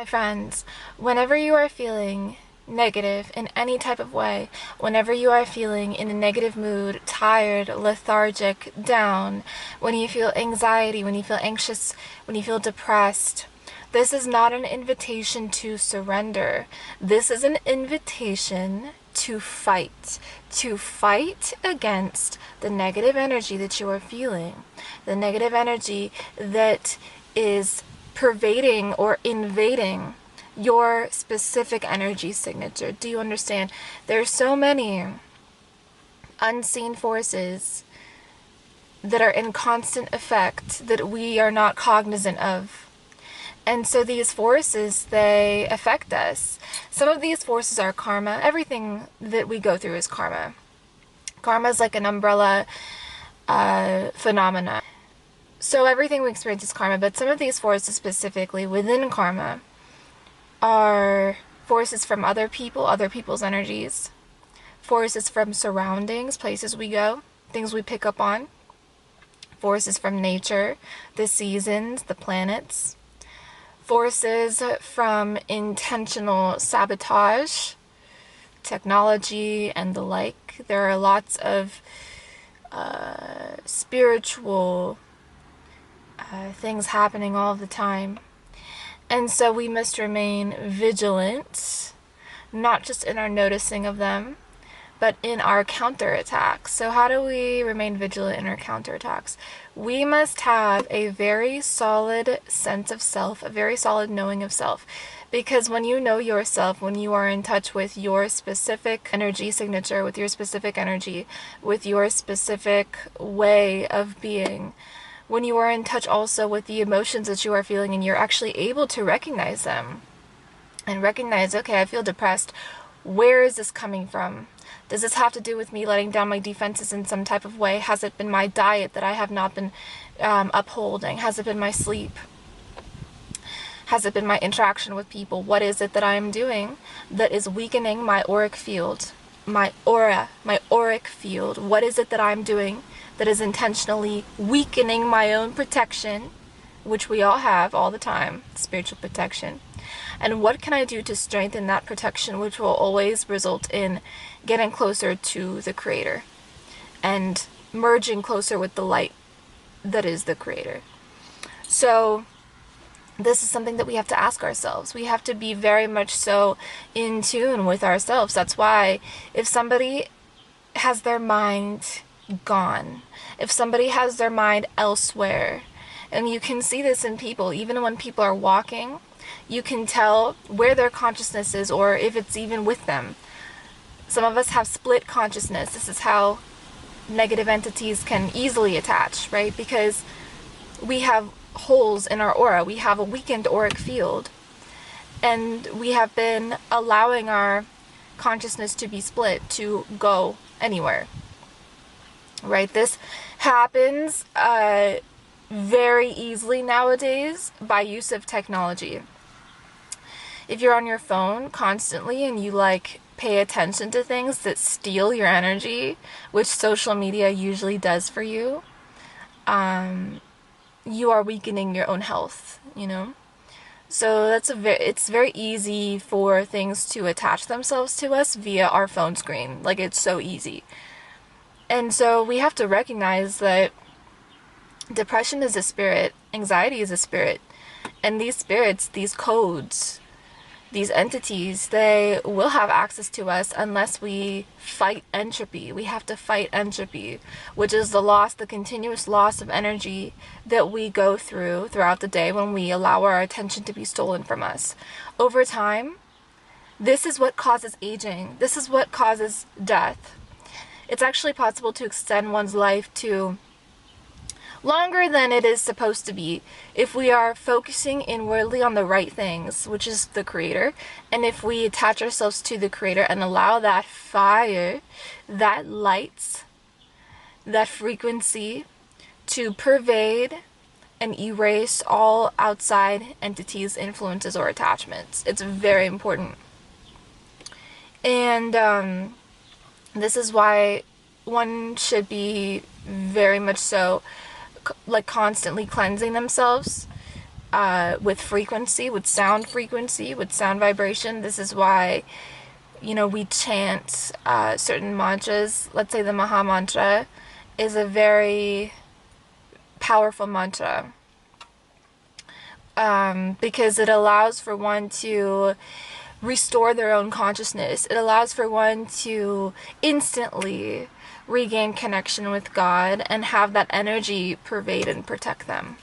My friends, whenever you are feeling negative in any type of way, whenever you are feeling in a negative mood, tired, lethargic, down, when you feel anxiety, when you feel anxious, when you feel depressed, this is not an invitation to surrender. This is an invitation to fight against the negative energy that you are feeling, the negative energy that is pervading or invading your specific energy signature. Do you understand? There's so many unseen forces that are in constant effect that we are not cognizant of. And so these forces, they affect us. Some of these forces are karma. Everything that we go through is karma. Karma is like an umbrella phenomena. So everything we experience is karma, but some of these forces specifically within karma are forces from other people, other people's energies, forces from surroundings, places we go, things we pick up on, forces from nature, the seasons, the planets, forces from intentional sabotage, technology, and the like. There are lots of spiritual things happening all the time. And so we must remain vigilant, not just in our noticing of them, but in our counterattacks. So how do we remain vigilant in our counterattacks? We must have a very solid sense of self, a very solid knowing of self. Because when you know yourself, when you are in touch with your specific energy signature, with your specific energy, with your specific way of being, when you are in touch also with the emotions that you are feeling and you're actually able to recognize them and recognize, okay, I feel depressed. Where is this coming from? Does this have to do with me letting down my defenses in some type of way? Has it been my diet that I have not been upholding? Has it been my sleep? Has it been my interaction with people? What is it that I am doing that is weakening my auric field? My aura, my auric field. What is it that I'm doing that is intentionally weakening my own protection, which we all have all the time, spiritual protection? And what can I do to strengthen that protection, which will always result in getting closer to the Creator and merging closer with the light that is the Creator? So this is something that we have to ask ourselves. We have to be very much so in tune with ourselves. That's why if somebody has their mind gone, if somebody has their mind elsewhere, and you can see this in people, even when people are walking, you can tell where their consciousness is, or if it's even with them. Some of us have split consciousness. This is how negative entities can easily attach, right? Because we have holes in our aura. We have a weakened auric field, and we have been allowing our consciousness to be split, to go anywhere, right? This happens very easily nowadays by use of technology. If you're on your phone constantly and you pay attention to things that steal your energy, which social media usually does for you, you are weakening your own health, you know? So it's very easy for things to attach themselves to us via our phone screen. It's so easy. And so we have to recognize that depression is a spirit, anxiety is a spirit, and these spirits, these codes, these entities, they will have access to us unless we fight entropy. We have to fight entropy, which is the continuous loss of energy that we go throughout the day when we allow our attention to be stolen from us. Over time, this is what causes aging. This is what causes death. It's actually possible to extend one's life to longer than it is supposed to be if we are focusing inwardly on the right things, which is the Creator, and if we attach ourselves to the Creator and allow that fire, that light, that frequency to pervade and erase all outside entities, influences, or attachments. It's very important. And this is why one should be very much so constantly cleansing themselves with frequency, with sound frequency, with sound vibration. This is why, we chant certain mantras. Let's say the Maha Mantra is a very powerful mantra, because it allows for one to restore their own consciousness. It allows for one to instantly regain connection with God and have that energy pervade and protect them.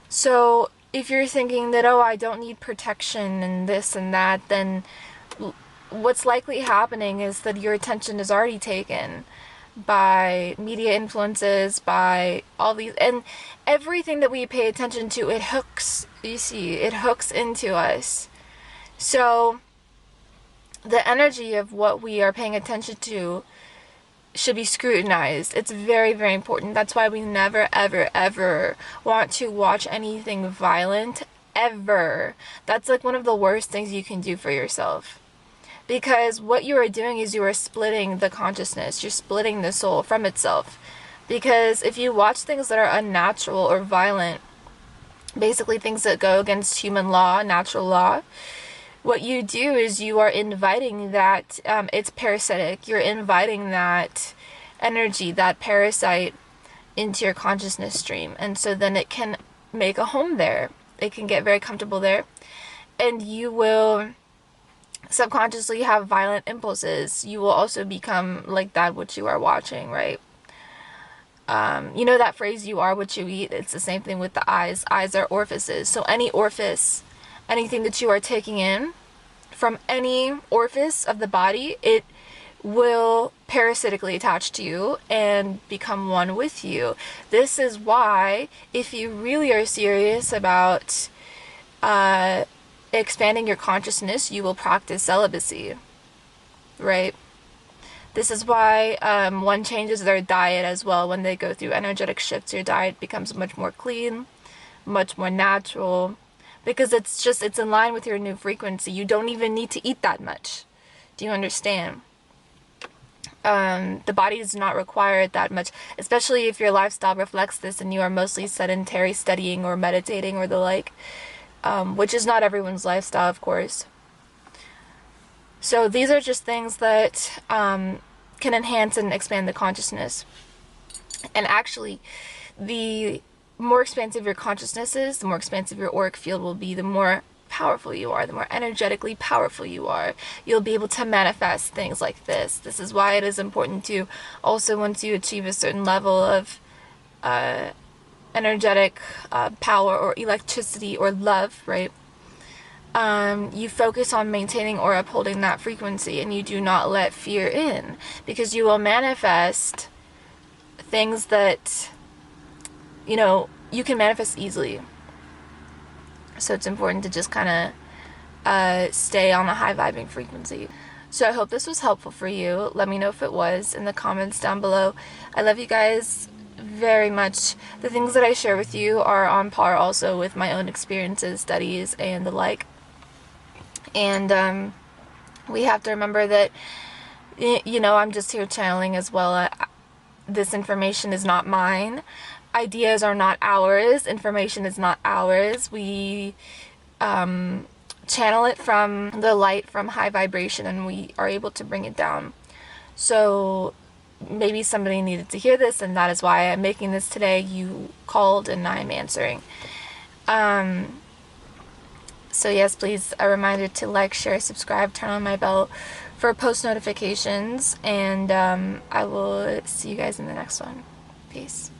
So if you're thinking that, oh, I don't need protection and this and that, then what's likely happening is that your attention is already taken by media influences, by all these, and everything that we pay attention to, it hooks, you see, it hooks into us. So the energy of what we are paying attention to should be scrutinized. It's very, very important. That's why we never, ever, ever want to watch anything violent, ever. That's like one of the worst things you can do for yourself. Because what you are doing is you are splitting the consciousness. You're splitting the soul from itself. Because if you watch things that are unnatural or violent, basically things that go against human law, natural law, what you do is you are inviting that, it's parasitic, you're inviting that energy, that parasite into your consciousness stream. And so then it can make a home there. It can get very comfortable there. And you will subconsciously have violent impulses. You will also become like that which you are watching, right? You know that phrase, you are what you eat? It's the same thing with the eyes. Eyes are orifices. So any orifice, anything that you are taking in from any orifice of the body, it will parasitically attach to you and become one with you. This is why, if you really are serious about expanding your consciousness, you will practice celibacy, right? This is why one changes their diet as well. When they go through energetic shifts, your diet becomes much more clean, much more natural, because it's in line with your new frequency. You don't even need to eat that much. Do you understand? The body does not require it that much, especially if your lifestyle reflects this and you are mostly sedentary, studying or meditating or the like, which is not everyone's lifestyle, of course. So these are just things that can enhance and expand the consciousness. And actually, the more expansive your consciousness is, the more expansive your auric field will be, the more powerful you are, the more energetically powerful you are. You'll be able to manifest things like this. This is why it is important to also, once you achieve a certain level of energetic power or electricity or love, right? You focus on maintaining or upholding that frequency, and you do not let fear in, because you will manifest things that, you can manifest easily. So it's important to just kind of stay on a high vibing frequency. So I hope this was helpful for you. Let me know if it was in the comments down below. I love you guys very much. The things that I share with you are on par also with my own experiences, studies, and the like. And we have to remember that, I'm just here channeling as well. This information is not mine. Ideas are not ours. Information is not ours. We channel it from the light, from high vibration, and we are able to bring it down. So maybe somebody needed to hear this, and that is why I'm making this today. You called and I'm answering. So yes, please, a reminder to like, share, subscribe, turn on my bell for post notifications, and I will see you guys in the next one. Peace.